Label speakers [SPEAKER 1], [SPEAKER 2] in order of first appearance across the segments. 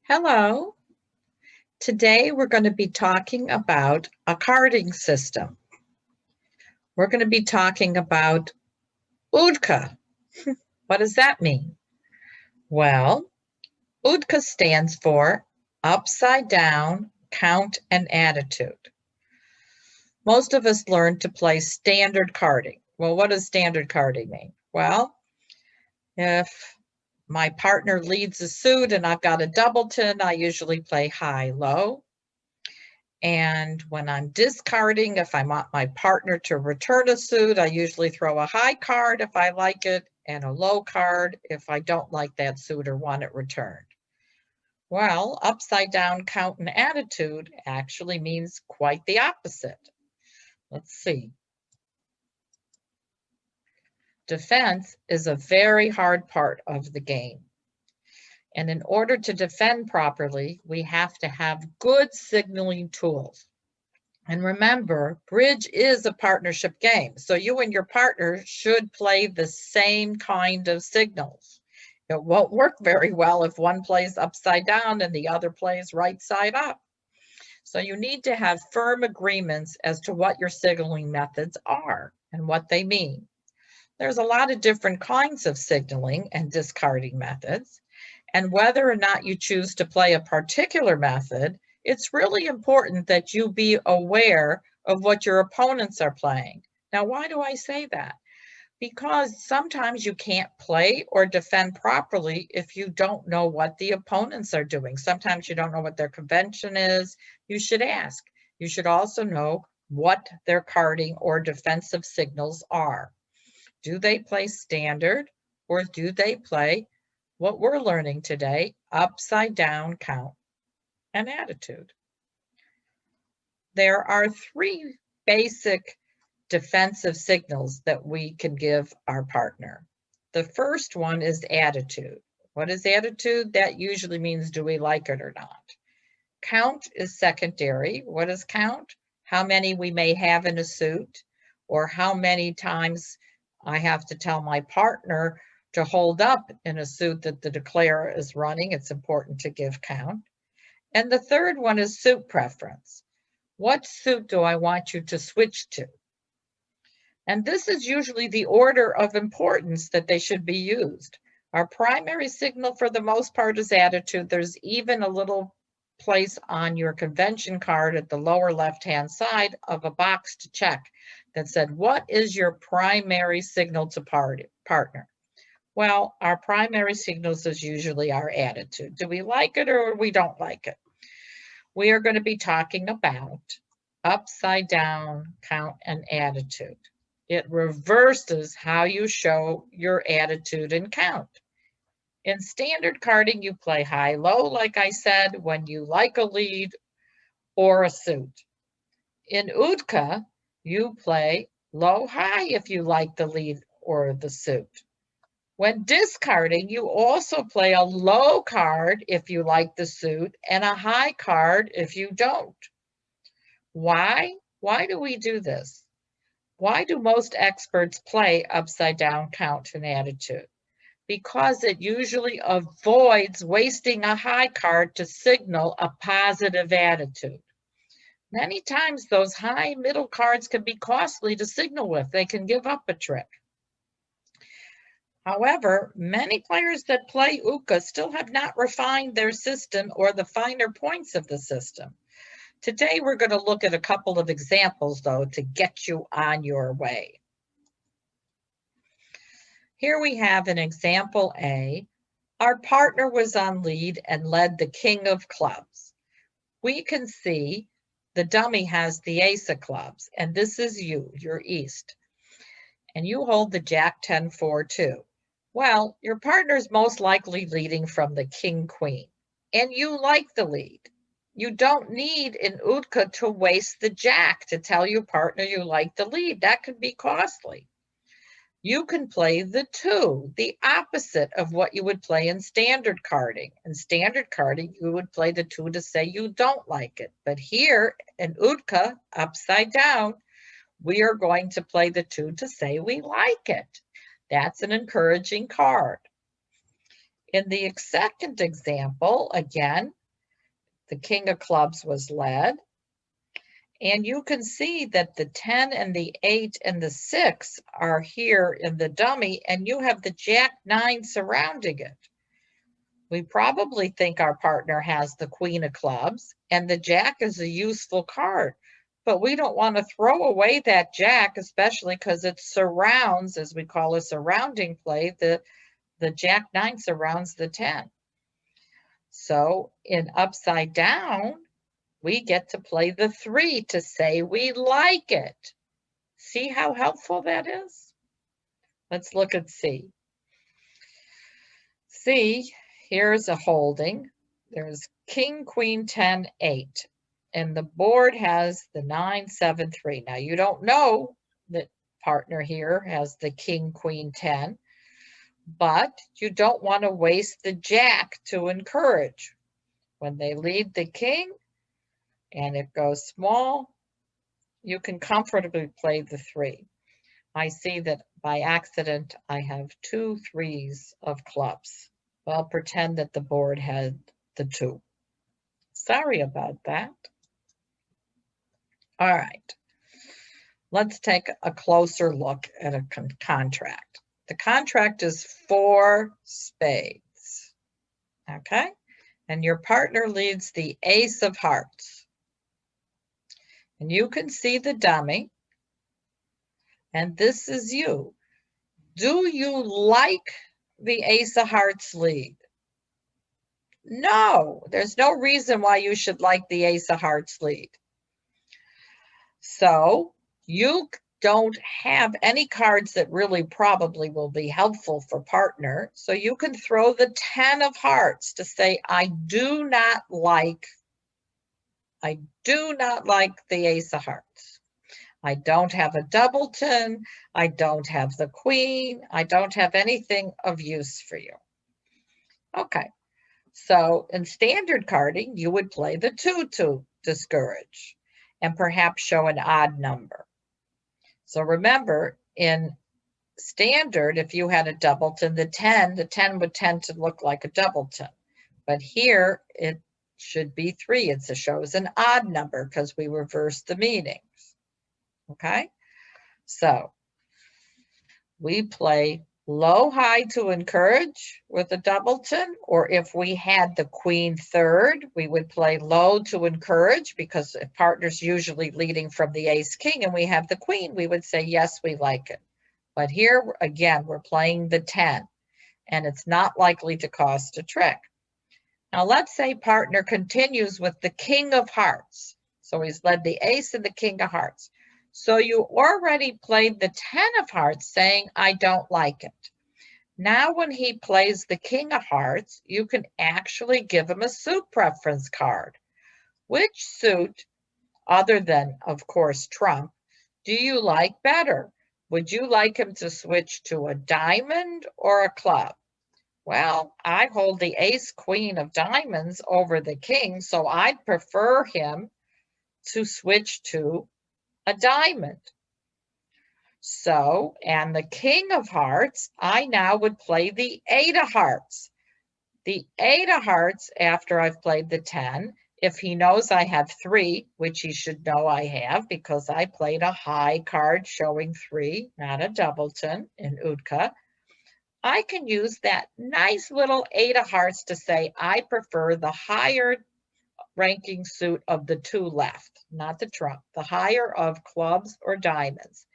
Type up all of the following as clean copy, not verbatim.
[SPEAKER 1] Hello. Today we're going to be talking about a carding system. We're going to be talking about UDCA. What does that mean? Well, UDCA stands for Upside Down, Count, and Attitude. Most of us learned to play standard carding. Well, what does standard carding mean? Well, if my partner leads a suit and I've got a doubleton, I usually play high-low. And when I'm discarding, if I want my partner to return a suit, I usually throw a high card if I like it and a low card if I don't like that suit or want it returned. Well, upside down count and attitude actually means quite the opposite. Let's see. Defense is a very hard part of the game. And in order to defend properly, we have to have good signaling tools. And remember, bridge is a partnership game. So you and your partner should play the same kind of signals. It won't work very well if one plays upside down and the other plays right side up. So you need to have firm agreements as to what your signaling methods are and what they mean. There's a lot of different kinds of signaling and discarding methods. And whether or not you choose to play a particular method, it's really important that you be aware of what your opponents are playing. Now, why do I say that? Because sometimes you can't play or defend properly if you don't know what the opponents are doing. Sometimes you don't know what their convention is. You should ask. You should also know what their carding or defensive signals are. Do they play standard or do they play what we're learning today, upside down count and attitude? There are three basic defensive signals that we can give our partner. The first one is attitude. What is attitude? That usually means, do we like it or not? Count is secondary. What is count? How many we may have in a suit, or how many times I have to tell my partner to hold up in a suit that the declarer is running. It's important to give count. And the third one is suit preference. What suit do I want you to switch to? And this is usually the order of importance that they should be used. Our primary signal for the most part is attitude. There's even a little place on your convention card at the lower left-hand side of a box to check that said, what is your primary signal to partner? Well, our primary signals is usually our attitude. Do we like it or we don't like it? We are going to be talking about upside down count and attitude. It reverses how you show your attitude and count. In standard carding, you play high-low, like I said, when you like a lead or a suit. In UDCA, you play low-high if you like the lead or the suit. When discarding, you also play a low card if you like the suit and a high card if you don't. Why? Why do we do this? Why do most experts play upside down count and attitude? Because it usually avoids wasting a high card to signal a positive attitude. Many times those high middle cards can be costly to signal with. They can give up a trick. However, many players that play UDCA still have not refined their system or the finer points of the system. Today, we're going to look at a couple of examples, though, to get you on your way. Here we have an example A. Our partner was on lead and led the king of clubs. We can see the dummy has the ace of clubs, and this is you, your east. And you hold the jack 10-4 too. Well, your partner's most likely leading from the king-queen, and you like the lead. You don't need in UDCA to waste the jack to tell your partner you like the lead. That could be costly. You can play the 2, the opposite of what you would play in standard carding. In standard carding, you would play the 2 to say you don't like it. But here in UDCA, upside down, we are going to play the 2 to say we like it. That's an encouraging card. In the second example, again, the king of clubs was led. And you can see that the 10 and the 8 and the 6 are here in the dummy, and you have the jack 9 surrounding it. We probably think our partner has the queen of clubs, and the jack is a useful card. But we don't want to throw away that jack, especially because it surrounds, as we call a surrounding play, the jack 9 surrounds the 10. So in upside down, we get to play the 3 to say we like it. See how helpful that is? Let's look at C. C, here's a holding. There's king, queen, 10, 8. And the board has the 9, 7, 3. Now you don't know that partner here has the king, queen, 10, but you don't want to waste the jack to encourage. When they lead the king, and it goes small, you can comfortably play the 3. I see that by accident I have 2 3s of clubs. Well, pretend that the board had the 2. Sorry about that. All right, let's take a closer look at a contract. The contract is 4 spades, okay? And your partner leads the ace of hearts. And you can see the dummy, and this is you. Do you like the ace of hearts lead? No, there's no reason why you should like the ace of hearts lead. So you don't have any cards that really probably will be helpful for partner. So you can throw the 10 of hearts to say, I do not like the ace of hearts. I don't have a doubleton. I don't have the queen. I don't have anything of use for you. Okay, so in standard carding, you would play the 2 to discourage and perhaps show an odd number. So remember, in standard, if you had a doubleton, the 10 would tend to look like a doubleton. But here, it should be 3. It shows an odd number because we reversed the meanings. Okay, so we play low high to encourage with a doubleton, or if we had the queen 3rd, we would play low to encourage, because if partner's usually leading from the ace king and we have the queen, we would say yes, we like it. But here again, we're playing the 10, and it's not likely to cost a trick. Now let's say partner continues with the king of hearts. So he's led the ace and the king of hearts. So you already played the 10 of hearts saying, I don't like it. Now when he plays the king of hearts, you can actually give him a suit preference card. Which suit, other than, of course, trump, do you like better? Would you like him to switch to a diamond or a club? Well, I hold the ace queen of diamonds over the king, so I'd prefer him to switch to a diamond. So, and the king of hearts, I now would play the 8 of hearts. The 8 of hearts, after I've played the 10, if he knows I have 3, which he should know I have because I played a high card showing 3, not a doubleton in Utka, I can use that nice little 8 of hearts to say I prefer the higher ranking suit of the 2 left, not the trump, the higher of clubs or diamonds.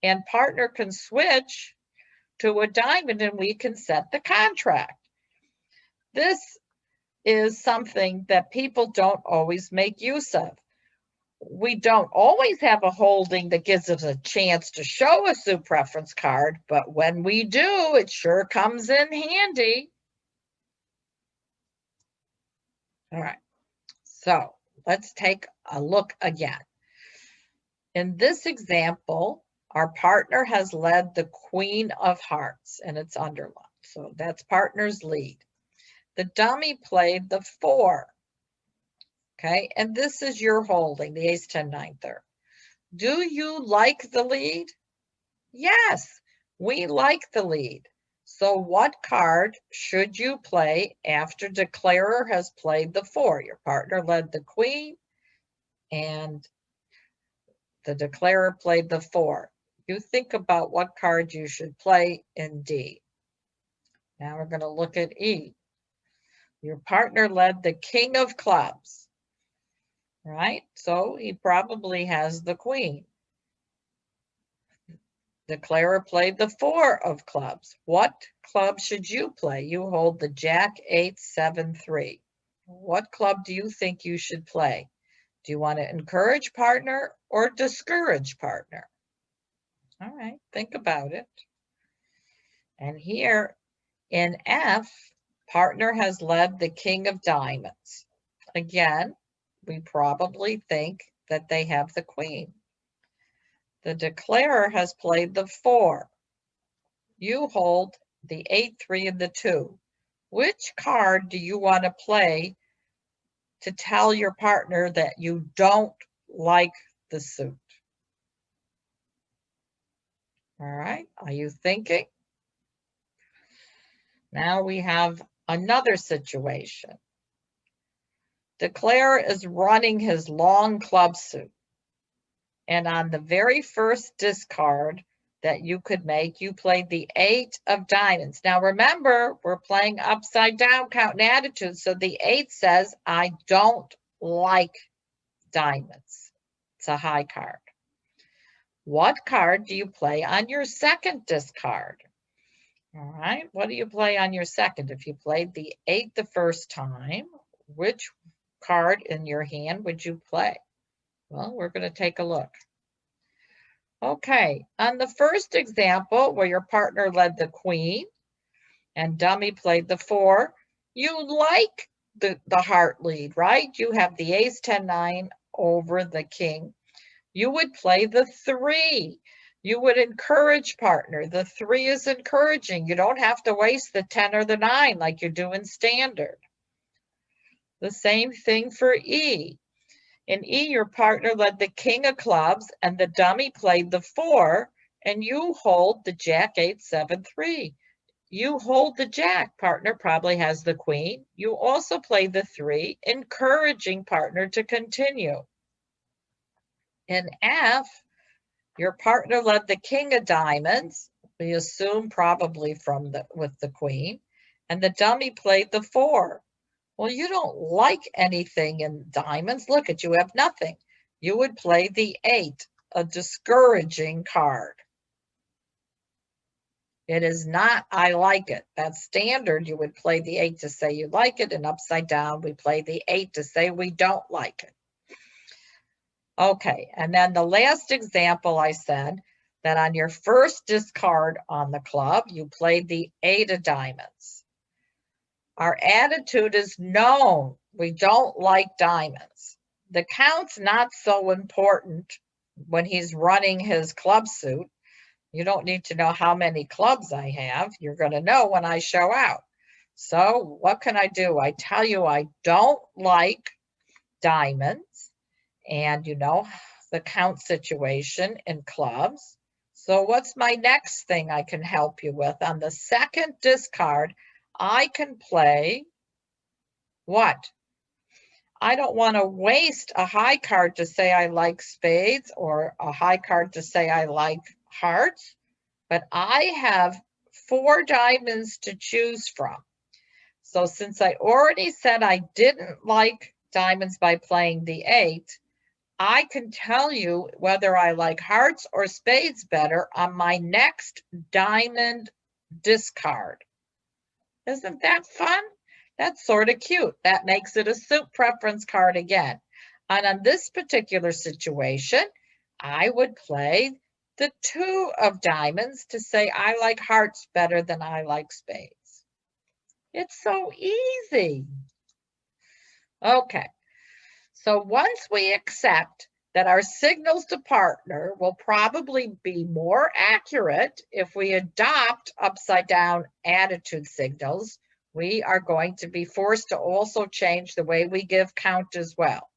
[SPEAKER 1] And partner can switch to a diamond and we can set the contract. This is something that people don't always make use of. We don't always have a holding that gives us a chance to show a suit preference card, but when we do, it sure comes in handy. All right, so let's take a look again. In this example, our partner has led the queen of hearts and it's underlined. So that's partner's lead. The dummy played the 4. Okay, and this is your holding, the ace 10 9 3rd. Do you like the lead? Yes, we like the lead. So what card should you play after declarer has played the 4? Your partner led the queen and the declarer played the 4. You think about what card you should play in D. Now we're going to look at E. Your partner led the king of clubs, right? So he probably has the queen. Declarer played the 4 of clubs. What club should you play? You hold the jack, 8, 7, 3. What club do you think you should play? Do you want to encourage partner or discourage partner? All right, think about it. And here in F, partner has led the king of diamonds. Again, we probably think that they have the queen. The declarer has played the 4. You hold the 8, 3, and the 2. Which card do you want to play to tell your partner that you don't like the suit? All right, are you thinking? Now we have another situation. Declarer is running his long club suit. And on the very first discard that you could make, you played the 8 of diamonds. Now remember, we're playing upside down count and attitude. So the 8 says, I don't like diamonds. It's a high card. What card do you play on your second discard? All right, what do you play on your second? If you played the 8 the first time, which card in your hand would you play? Well, we're going to take a look. Okay, on the first example where your partner led the queen and dummy played the 4, you like the heart lead, right? You have the ace, 10, 9 over the king. You would play the 3. You would encourage partner. The 3 is encouraging. You don't have to waste the 10 or the 9 like you do in standard. The same thing for E. In E, your partner led the king of clubs and the dummy played the 4, and you hold the jack, 8, 7, 3. You hold the jack. Partner probably has the queen. You also play the 3, encouraging partner to continue. In F, your partner led the king of diamonds. We assume probably with the queen, and the dummy played the 4. Well, you don't like anything in diamonds. Look at you, have nothing. You would play the 8, a discouraging card. It is not, I like it. That's standard. You would play the 8 to say you like it, and upside down, we play the 8 to say we don't like it. Okay, and then the last example I said that on your first discard on the club, you played the 8 of diamonds. Our attitude is known. We don't like diamonds. The count's not so important when he's running his club suit. You don't need to know how many clubs I have. You're going to know when I show out. So what can I do? I tell you I don't like diamonds, and you know the count situation in clubs. So what's my next thing I can help you with? On the second discard, I can play what? I don't want to waste a high card to say I like spades or a high card to say I like hearts, but I have 4 diamonds to choose from. So since I already said I didn't like diamonds by playing the 8, I can tell you whether I like hearts or spades better on my next diamond discard. Isn't that fun? That's sort of cute. That makes it a suit preference card again. And on this particular situation, I would play the 2 of diamonds to say I like hearts better than I like spades. It's so easy. Okay, so once we accept that our signals to partner will probably be more accurate if we adopt upside down attitude signals, we are going to be forced to also change the way we give count as well.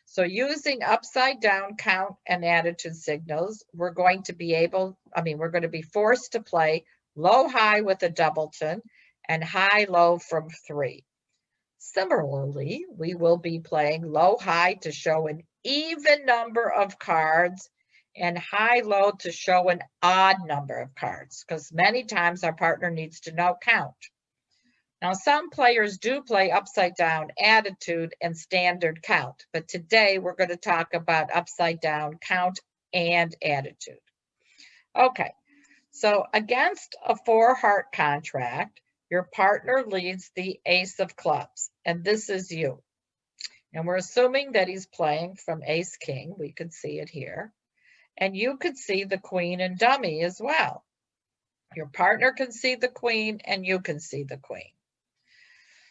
[SPEAKER 1] So using upside down count and attitude signals, we're going to be forced to play low-high with a doubleton, and high-low from 3. Similarly, we will be playing low-high to show an even number of cards and high-low to show an odd number of cards, because many times our partner needs to know count. Now, some players do play upside down attitude and standard count, but today we're going to talk about upside down count and attitude. Okay, so against a 4-heart contract, your partner leads the ace of clubs, and this is you. And we're assuming that he's playing from ace king. We could see it here. And you could see the queen and dummy as well. Your partner can see the queen and you can see the queen.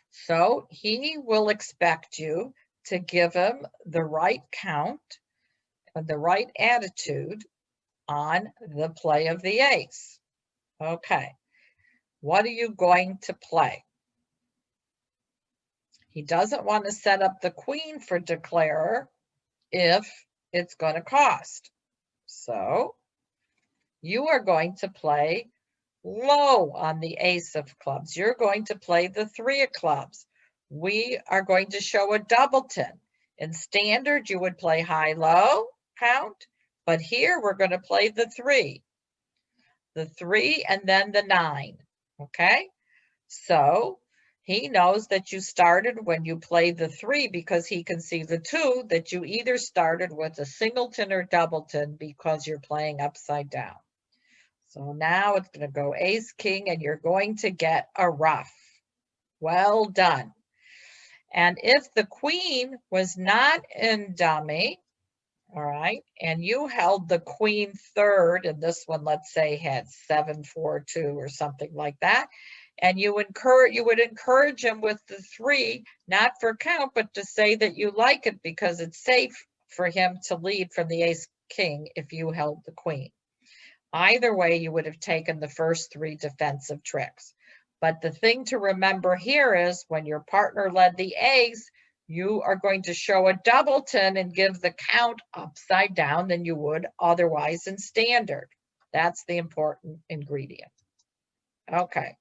[SPEAKER 1] So he will expect you to give him the right count, the right attitude on the play of the ace. Okay, what are you going to play? He doesn't want to set up the queen for declarer if it's going to cost. So you are going to play low on the ace of clubs. You're going to play the 3 of clubs. We are going to show a doubleton. In standard, you would play high-low count, but here we're going to play the 3. The 3 and then the 9, okay? So he knows that you started when you play the 3 because he can see the 2, that you either started with a singleton or doubleton because you're playing upside down. So now it's going to go ace king and you're going to get a ruff. Well done. And if the queen was not in dummy, all right, and you held the queen third, and this one, let's say, had 7-4-2 or something like that, and you would encourage him with the 3, not for count, but to say that you like it because it's safe for him to lead from the ace king if you held the queen. Either way, you would have taken the first 3 defensive tricks. But the thing to remember here is when your partner led the ace, you are going to show a doubleton and give the count upside down than you would otherwise in standard. That's the important ingredient. Okay.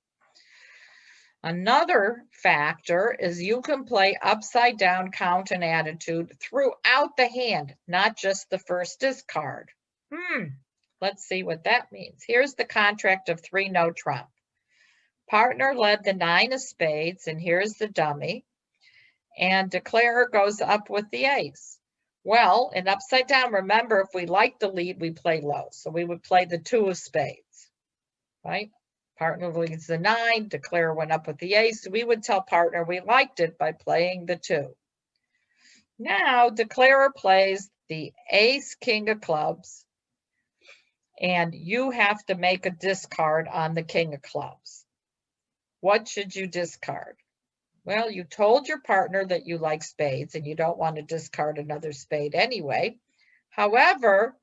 [SPEAKER 1] Another factor is you can play upside down count and attitude throughout the hand, not just the first discard. Let's see what that means. Here's the contract of 3 no trump. Partner led the 9 of spades, and here's the dummy. And declarer goes up with the ace. Well, in upside down, remember, if we like the lead, we play low. So we would play the 2 of spades, right? Partner leads the 9, declarer went up with the ace. We would tell partner we liked it by playing the 2. Now, declarer plays the ace, king of clubs, and you have to make a discard on the king of clubs. What should you discard? Well, you told your partner that you like spades and you don't want to discard another spade anyway. However,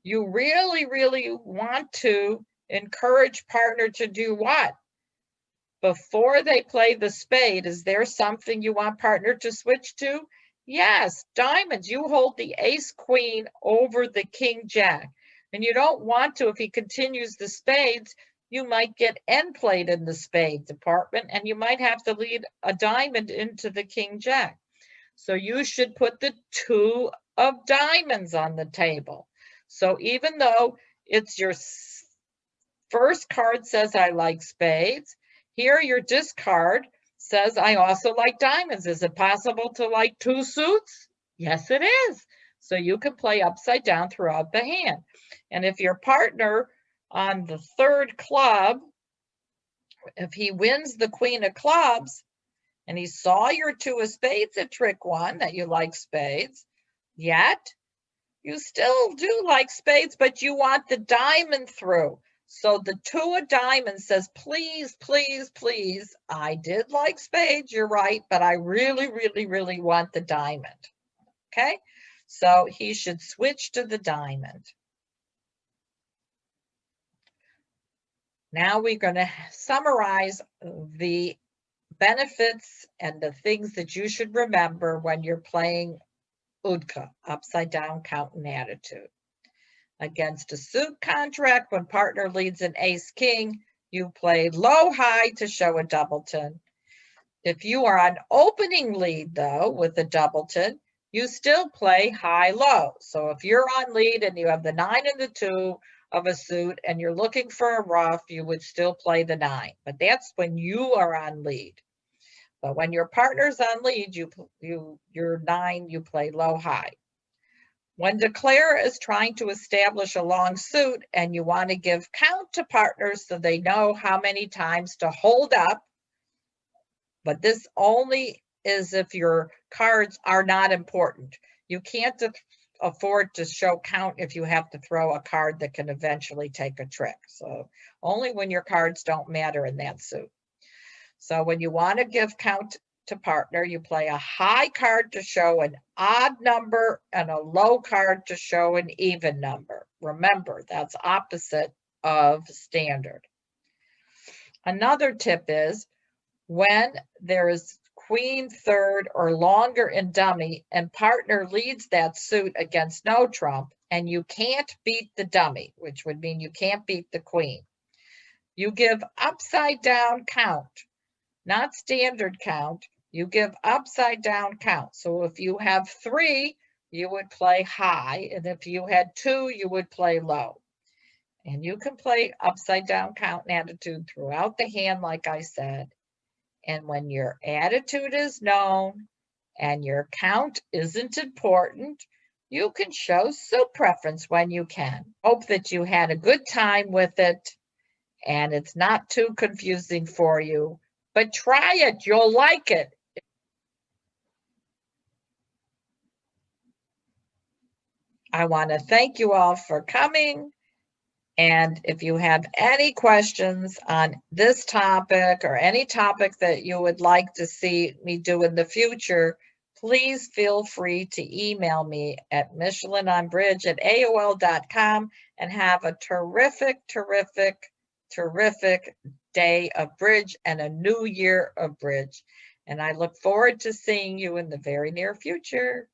[SPEAKER 1] you really, really want to encourage partner to do what? Before they play the spade, is there something you want partner to switch to? Yes, diamonds. You hold the ace queen over the king jack. And you don't want to, if he continues the spades, you might get end played in the spade department and you might have to lead a diamond into the king jack. So you should put the 2 of diamonds on the table. So even though it's your first card says I like spades, here your discard says I also like diamonds. Is it possible to like 2 suits? Yes, it is. So you can play upside down throughout the hand. And if your partner on the 3rd club, if he wins the queen of clubs and he saw your 2 of spades at trick 1, that you like spades, yet you still do like spades, but you want the diamond through. So the 2 of diamonds says, please, please, please, I did like spades, you're right, but I really, really, really want the diamond. Okay, so he should switch to the diamond. Now we're going to summarize the benefits and the things that you should remember when you're playing UDCA, upside down count and attitude. Against a suit contract, when partner leads an ace king, you play low-high to show a doubleton. If you are on opening lead though, with a doubleton, you still play high-low. So if you're on lead and you have the 9 and the 2 of a suit and you're looking for a ruff, you would still play the 9, but that's when you are on lead. But when your partner's on lead, your 9, you play low-high. When declare is trying to establish a long suit and you want to give count to partners so they know how many times to hold up, but this only is if your cards are not important. You can't afford to show count if you have to throw a card that can eventually take a trick. So only when your cards don't matter in that suit. So when you want to give count to partner, you play a high card to show an odd number and a low card to show an even number. Remember, that's opposite of standard. Another tip is when there is queen third or longer in dummy and partner leads that suit against no trump and you can't beat the dummy, which would mean you can't beat the queen, you give upside down count, not standard count. You give upside down count. So if you have 3, you would play high, and if you had 2, you would play low. And you can play upside down count and attitude throughout the hand, like I said. And when your attitude is known and your count isn't important, you can show suit preference when you can. Hope that you had a good time with it and it's not too confusing for you, but try it, you'll like it. I want to thank you all for coming. And if you have any questions on this topic or any topic that you would like to see me do in the future, please feel free to email me at michelinonbridge@aol.com and have a terrific, terrific, terrific day of bridge and a new year of bridge. And I look forward to seeing you in the very near future.